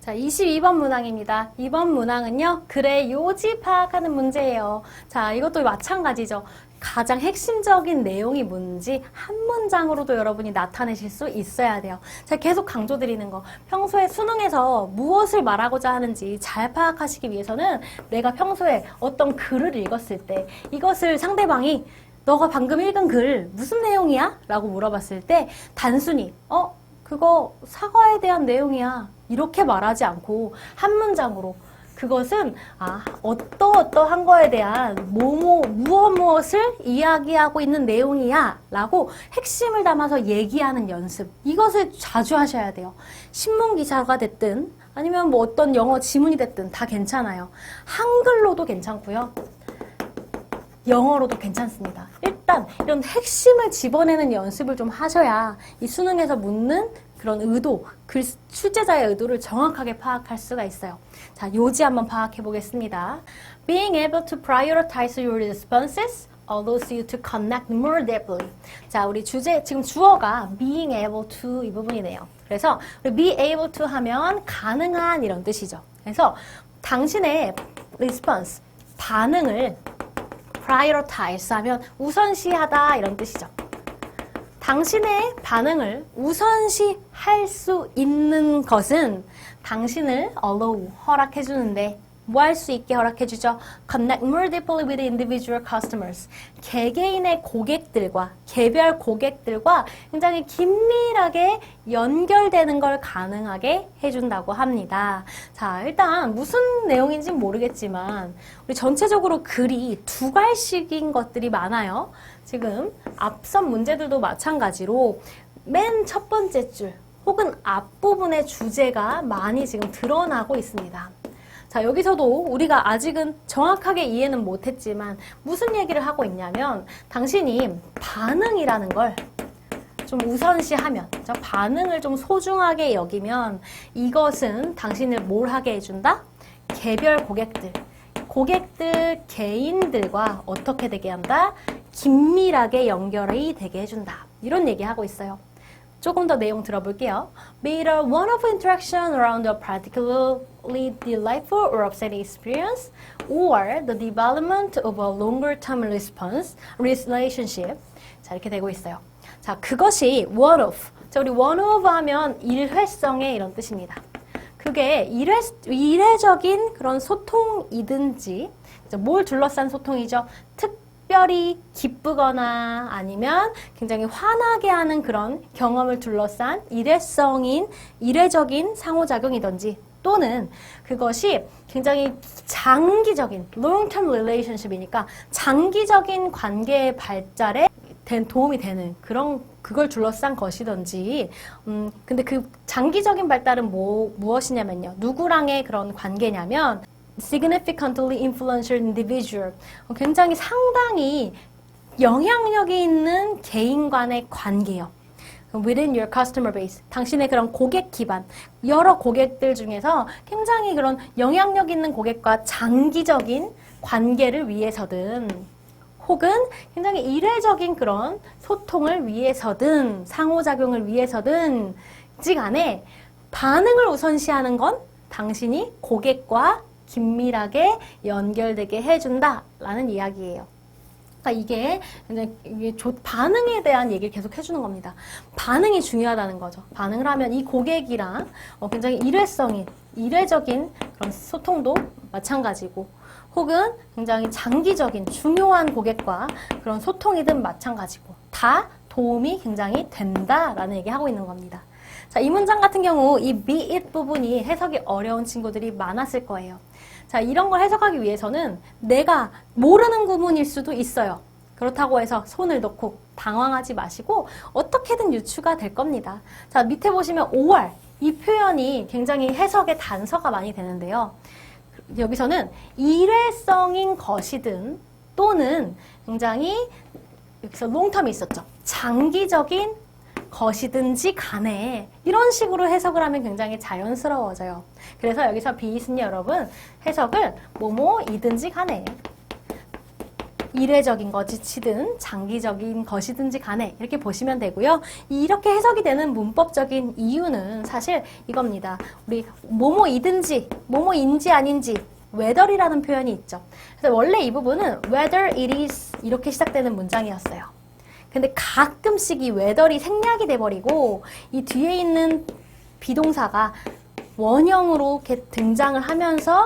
자, 22번 문항입니다. 이번 문항은요, 글의 요지 파악하는 문제예요. 자, 이것도 마찬가지죠. 가장 핵심적인 내용이 뭔지 한 문장으로도 여러분이 나타내실 수 있어야 돼요. 제가 계속 강조드리는 거. 평소에 수능에서 무엇을 말하고자 하는지 잘 파악하시기 위해서는 내가 평소에 어떤 글을 읽었을 때 이것을 상대방이 너가 방금 읽은 글 무슨 내용이야? 라고 물어봤을 때 단순히 그거 사과에 대한 내용이야. 이렇게 말하지 않고 한 문장으로 그것은 어떠한 거에 대한 무엇을 이야기하고 있는 내용이야 라고 핵심을 담아서 얘기하는 연습, 이것을 자주 하셔야 돼요. 신문 기사가 됐든 아니면 뭐 어떤 영어 지문이 됐든 다 괜찮아요. 한글로도 괜찮고요, 영어로도 괜찮습니다. 일단 이런 핵심을 집어내는 연습을 좀 하셔야 이 수능에서 묻는 그런 의도, 출제자의 의도를 정확하게 파악할 수가 있어요. 자, 요지 한번 파악해 보겠습니다. Being able to prioritize your responses allows you to connect more deeply. 자, 우리 지금 주어가 being able to 이 부분이네요. 그래서 우리 be able to 하면 가능한 이런 뜻이죠. 그래서 당신의 response, 반응을 prioritize 하면 우선시하다 이런 뜻이죠. 당신의 반응을 우선시할 수 있는 것은 당신을 allow, 허락해주는데 뭐 할 수 있게 허락해주죠? Connect more deeply with individual customers. 개개인의 고객들과, 개별 고객들과 굉장히 긴밀하게 연결되는 걸 가능하게 해준다고 합니다. 자, 일단 무슨 내용인지는 모르겠지만 우리 전체적으로 글이 두 갈씩인 것들이 많아요. 지금 앞선 문제들도 마찬가지로 맨 첫 번째 줄 혹은 앞부분의 주제가 많이 지금 드러나고 있습니다. 자, 여기서도 우리가 아직은 정확하게 이해는 못했지만 무슨 얘기를 하고 있냐면 당신이 반응이라는 걸 좀 우선시하면, 반응을 좀 소중하게 여기면 이것은 당신을 뭘 하게 해준다? 개별 고객들 개인들과 어떻게 되게 한다? 긴밀하게 연결이 되게 해준다. 이런 얘기하고 있어요. 조금 더 내용 들어볼게요. Be it a one-off interaction around a particularly delightful or upsetting experience, or the development of a longer-term relationship. 자, 이렇게 되고 있어요. 자, 그것이 one-off. 자, 우리 one-off 하면 일회성의 이런 뜻입니다. 그게 일회적인 그런 소통이든지, 뭘 둘러싼 소통이죠? 특별히 기쁘거나 아니면 굉장히 화나게 하는 그런 경험을 둘러싼 일회적인 상호작용이든지, 또는 그것이 굉장히 장기적인 long-term relationship이니까 장기적인 관계의 발달에 도움이 되는 그걸 둘러싼 것이든지, 근데 그 장기적인 발달은 무엇이냐면요, 누구랑의 그런 관계냐면 significantly influential individual, 굉장히 상당히 영향력이 있는 개인 간의 관계요. Within your customer base, 당신의 그런 고객 기반, 여러 고객들 중에서 굉장히 그런 영향력 있는 고객과 장기적인 관계를 위해서든 혹은 굉장히 일회적인 그런 소통을 위해서든 상호작용을 위해서든 간에 반응을 우선시하는 건 당신이 고객과 긴밀하게 연결되게 해준다라는 이야기예요. 그러니까 이게 반응에 대한 얘기를 계속 해주는 겁니다. 반응이 중요하다는 거죠. 반응을 하면 이 고객이랑 굉장히 일회적인 그런 소통도 마찬가지고, 혹은 굉장히 장기적인 중요한 고객과 그런 소통이든 마찬가지고, 다 도움이 굉장히 된다라는 얘기하고 있는 겁니다. 자, 이 문장 같은 경우 이 be it 부분이 해석이 어려운 친구들이 많았을 거예요. 자, 이런 걸 해석하기 위해서는 내가 모르는 구문일 수도 있어요. 그렇다고 해서 손을 놓고 당황하지 마시고 어떻게든 유추가 될 겁니다. 자, 밑에 보시면 or, 이 표현이 굉장히 해석의 단서가 많이 되는데요. 여기서는 일회성인 것이든 또는 굉장히, 여기서 롱텀이 있었죠. 장기적인 것이든지 간에 이런 식으로 해석을 하면 굉장히 자연스러워져요. 그래서 여기서 be it은 여러분 해석을 뭐뭐이든지 간에 일회적인 것이든 장기적인 것이든지 간에 이렇게 보시면 되고요. 이렇게 해석이 되는 문법적인 이유는 사실 이겁니다. 우리 뭐뭐이든지 뭐뭐인지 아닌지 whether이라는 표현이 있죠. 그래서 원래 이 부분은 whether it is 이렇게 시작되는 문장이었어요. 근데 가끔씩 이 whether이 생략이 돼버리고 이 뒤에 있는 비동사가 원형으로 이렇게 등장을 하면서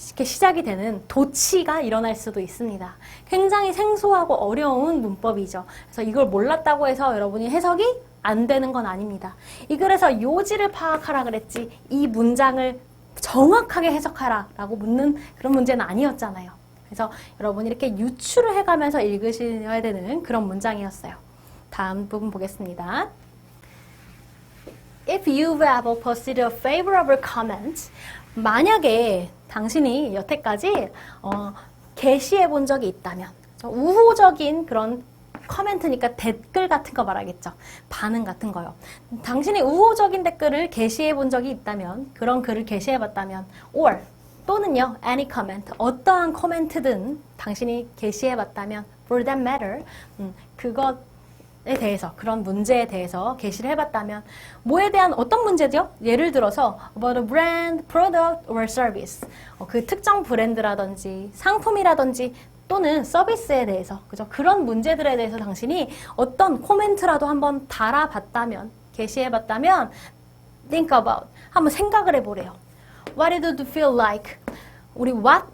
이렇게 시작이 되는 도치가 일어날 수도 있습니다. 굉장히 생소하고 어려운 문법이죠. 그래서 이걸 몰랐다고 해서 여러분이 해석이 안 되는 건 아닙니다. 이 글에서 요지를 파악하라 그랬지 이 문장을 정확하게 해석하라 라고 묻는 그런 문제는 아니었잖아요. 그래서 여러분이 이렇게 유추를 해가면서 읽으셔야 되는 그런 문장이었어요. 다음 부분 보겠습니다. If you've ever posted a favorable comment, 만약에 당신이 여태까지 게시해 본 적이 있다면, 우호적인 그런 커멘트니까 댓글 같은 거 말하겠죠. 반응 같은 거요. 당신이 우호적인 댓글을 게시해 본 적이 있다면, 그런 글을 게시해 봤다면, or 또는요, any comment, 어떠한 코멘트든 당신이 게시해 봤다면, for that matter, 그것에 대해서, 그런 문제에 대해서 게시를 해봤다면 뭐에 대한 어떤 문제죠? 예를 들어서 about a brand, product or service 그 특정 브랜드라든지 상품이라든지 또는 서비스에 대해서 그죠? 그런 문제들에 대해서 당신이 어떤 코멘트라도 한번 달아봤다면 게시해봤다면 think about 한번 생각을 해보래요. What did it feel like? 우리 what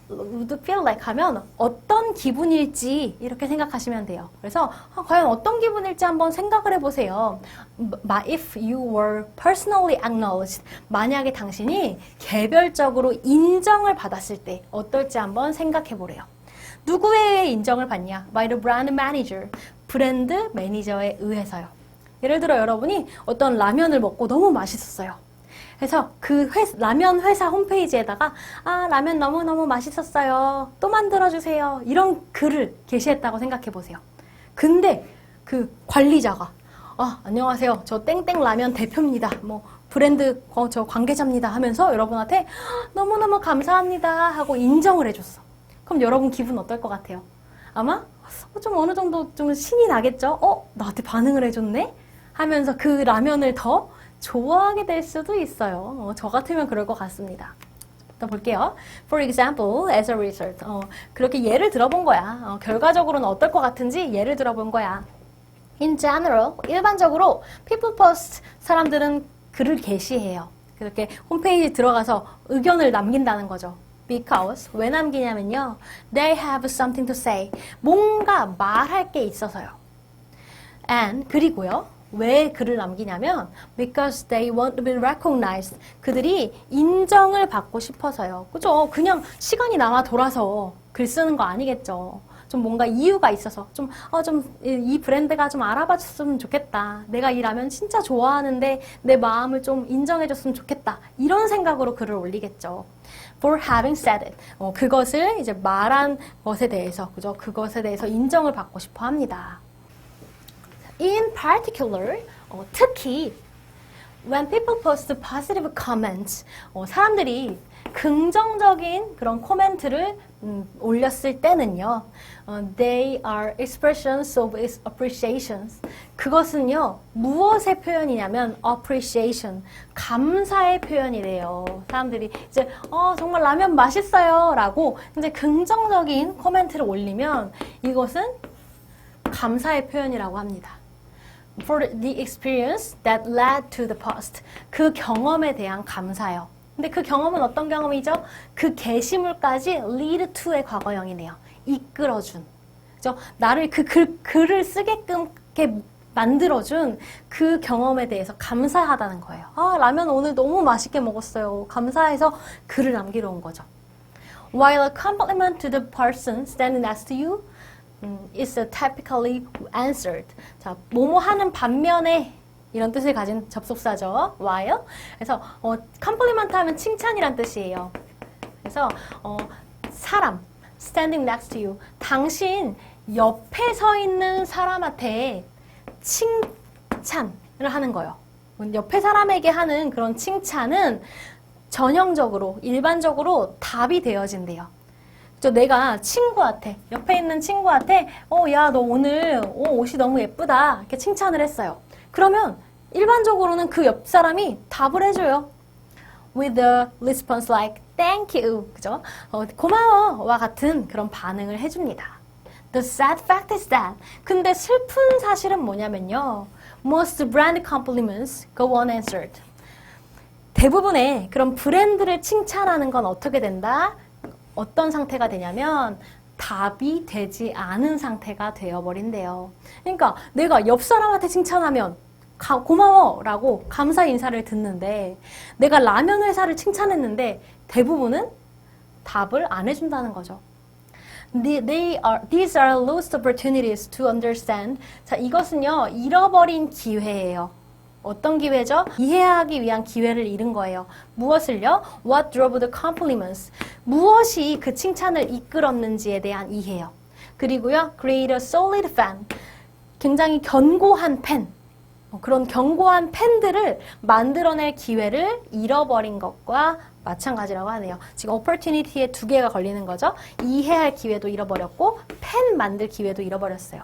would feel like 하면 어떤 기분일지 이렇게 생각하시면 돼요. 그래서 과연 어떤 기분일지 한번 생각을 해보세요. If you were personally acknowledged, 만약에 당신이 개별적으로 인정을 받았을 때 어떨지 한번 생각해보래요. 누구에 의해 인정을 받냐? By the brand manager, 브랜드 매니저에 의해서요. 예를 들어 여러분이 어떤 라면을 먹고 너무 맛있었어요. 그래서 그 라면 회사 홈페이지에다가 라면 너무너무 맛있었어요. 또 만들어주세요. 이런 글을 게시했다고 생각해 보세요. 근데 그 관리자가 안녕하세요. 저 땡땡 라면 대표입니다. 뭐 브랜드 저 관계자입니다 하면서 여러분한테 너무너무 감사합니다 하고 인정을 해줬어. 그럼 여러분 기분 어떨 것 같아요? 아마 좀 어느 정도 좀 신이 나겠죠? 나한테 반응을 해줬네? 하면서 그 라면을 더 좋아하게 될 수도 있어요. 저 같으면 그럴 것 같습니다. 또 볼게요. For example, as a result. 그렇게 예를 들어본 거야. 결과적으로는 어떨 것 같은지 예를 들어본 거야. In general, 일반적으로 people post, 사람들은 글을 게시해요. 그렇게 홈페이지 들어가서 의견을 남긴다는 거죠. Because, 왜 남기냐면요. They have something to say. 뭔가 말할 게 있어서요. And, 그리고요. 왜 글을 남기냐면 because they want to be recognized. 그들이 인정을 받고 싶어서요. 그죠? 그냥 시간이 남아 돌아서 글 쓰는 거 아니겠죠. 좀 뭔가 이유가 있어서 좀 이 브랜드가 좀 알아봐 줬으면 좋겠다. 내가 이 라면 진짜 좋아하는데 내 마음을 좀 인정해 줬으면 좋겠다. 이런 생각으로 글을 올리겠죠. For having said it. 그것을 이제 말한 것에 대해서 그죠? 그것에 대해서 인정을 받고 싶어 합니다. In particular, 특히 when people post positive comments, 사람들이 긍정적인 그런 코멘트를 올렸을 때는요, they are expressions of appreciation. 그것은요, 무엇의 표현이냐면 appreciation, 감사의 표현이래요. 사람들이 이제 정말 라면 맛있어요라고 이제 긍정적인 코멘트를 올리면 이것은 감사의 표현이라고 합니다. For the experience that led to the post. 그 경험에 대한 감사요. 근데 그 경험은 어떤 경험이죠? 그 게시물까지 lead to의 과거형이네요. 이끌어준. 그죠? 나를 그 글을 쓰게끔 이렇게 만들어준 그 경험에 대해서 감사하다는 거예요. 라면 오늘 너무 맛있게 먹었어요. 감사해서 글을 남기러 온 거죠. While a compliment to the person standing next to you is typically answered. 자, 뭐뭐 하는 반면에 이런 뜻을 가진 접속사죠. while. 그래서 compliment 하면 칭찬이란 뜻이에요. 그래서 사람 standing next to you. 당신 옆에 서 있는 사람한테 칭찬을 하는 거예요. 옆에 사람에게 하는 그런 칭찬은 전형적으로 일반적으로 답이 되어진대요. 내가 친구한테, 옆에 있는 친구한테 야, 너 오늘 옷이 너무 예쁘다 이렇게 칭찬을 했어요. 그러면 일반적으로는 그 옆 사람이 답을 해줘요. With a response like thank you, 그죠? 고마워와 같은 그런 반응을 해줍니다. The sad fact is that, 근데 슬픈 사실은 뭐냐면요. Most brand compliments go unanswered. 대부분의 그런 브랜드를 칭찬하는 건 어떻게 된다? 어떤 상태가 되냐면 답이 되지 않은 상태가 되어버린대요. 그러니까 내가 옆 사람한테 칭찬하면 고마워 라고 감사 인사를 듣는데 내가 라면 회사를 칭찬했는데 대부분은 답을 안 해준다는 거죠. These are lost opportunities to understand. 자, 이것은요, 잃어버린 기회예요. 어떤 기회죠? 이해하기 위한 기회를 잃은 거예요. 무엇을요? What drove the compliments? 무엇이 그 칭찬을 이끌었는지에 대한 이해요. 그리고요, create a solid fan. 굉장히 견고한 팬. 그런 견고한 팬들을 만들어낼 기회를 잃어버린 것과 마찬가지라고 하네요. 지금 opportunity에 두 개가 걸리는 거죠. 이해할 기회도 잃어버렸고 팬 만들 기회도 잃어버렸어요.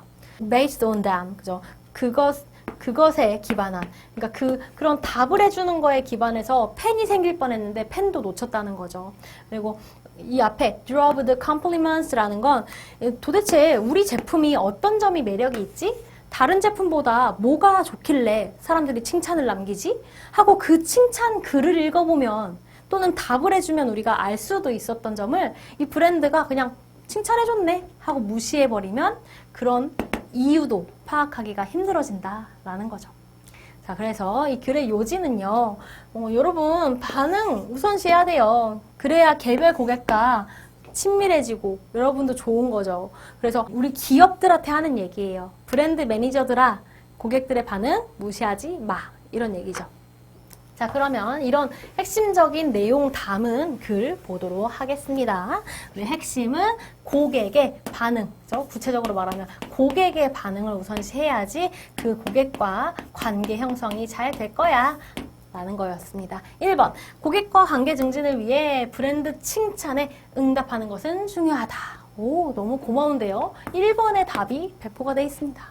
Based on them. 그죠? 그것에 기반한, 그러니까 그런 답을 해주는 거에 기반해서 팬이 생길 뻔했는데 팬도 놓쳤다는 거죠. 그리고 이 앞에 drove the compliments라는 건 도대체 우리 제품이 어떤 점이 매력이 있지? 다른 제품보다 뭐가 좋길래 사람들이 칭찬을 남기지? 하고 그 칭찬 글을 읽어보면 또는 답을 해주면 우리가 알 수도 있었던 점을 이 브랜드가 그냥 칭찬해줬네 하고 무시해버리면 그런 이유도 파악하기가 힘들어진다라는 거죠. 자, 그래서 이 글의 요지는요, 여러분 반응 우선시해야 돼요. 그래야 개별 고객과 친밀해지고 여러분도 좋은 거죠. 그래서 우리 기업들한테 하는 얘기예요. 브랜드 매니저들아, 고객들의 반응 무시하지 마. 이런 얘기죠. 자, 그러면 이런 핵심적인 내용 담은 글 보도록 하겠습니다. 우리 핵심은 고객의 반응, 그렇죠? 구체적으로 말하면 고객의 반응을 우선시해야지 그 고객과 관계 형성이 잘 될 거야 라는 거였습니다. 1번, 고객과 관계 증진을 위해 브랜드 칭찬에 응답하는 것은 중요하다. 오, 너무 고마운데요. 1번의 답이 배포가 되어 있습니다.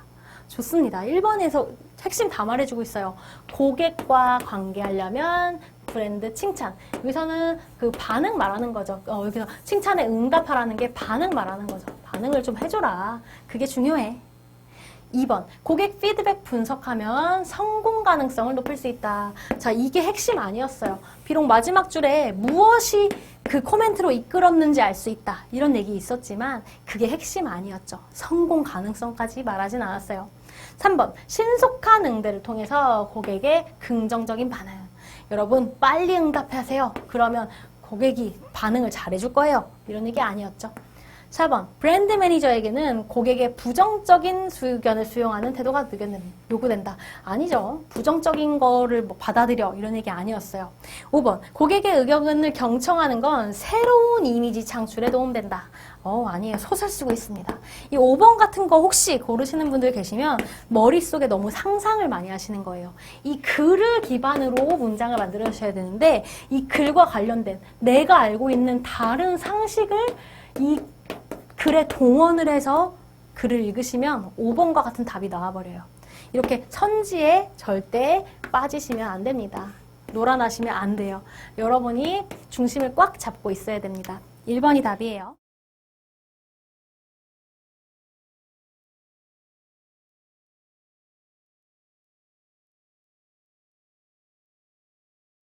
좋습니다. 1번에서 핵심 다 말해주고 있어요. 고객과 관계하려면 브랜드 칭찬. 여기서는 그 반응 말하는 거죠. 여기서 칭찬에 응답하라는 게 반응 말하는 거죠. 반응을 좀 해줘라. 그게 중요해. 2번, 고객 피드백 분석하면 성공 가능성을 높일 수 있다. 자, 이게 핵심 아니었어요. 비록 마지막 줄에 무엇이 그 코멘트로 이끌었는지 알 수 있다. 이런 얘기 있었지만 그게 핵심 아니었죠. 성공 가능성까지 말하진 않았어요. 3번, 신속한 응대를 통해서 고객의 긍정적인 반응. 여러분, 빨리 응답하세요. 그러면 고객이 반응을 잘해줄 거예요. 이런 얘기 아니었죠. 4번, 브랜드 매니저에게는 고객의 부정적인 의견을 수용하는 태도가 요구된다. 아니죠. 부정적인 거를 받아들여 이런 얘기 아니었어요. 5번, 고객의 의견을 경청하는 건 새로운 이미지 창출에 도움된다. 아니에요. 소설 쓰고 있습니다. 이 5번 같은 거 혹시 고르시는 분들 계시면 머릿속에 너무 상상을 많이 하시는 거예요. 이 글을 기반으로 문장을 만들어주셔야 되는데 이 글과 관련된 내가 알고 있는 다른 상식을 이 글에 동원을 해서 글을 읽으시면 5번과 같은 답이 나와버려요. 이렇게 선지에 절대 빠지시면 안 됩니다. 놀아나시면 안 돼요. 여러분이 중심을 꽉 잡고 있어야 됩니다. 1번이 답이에요.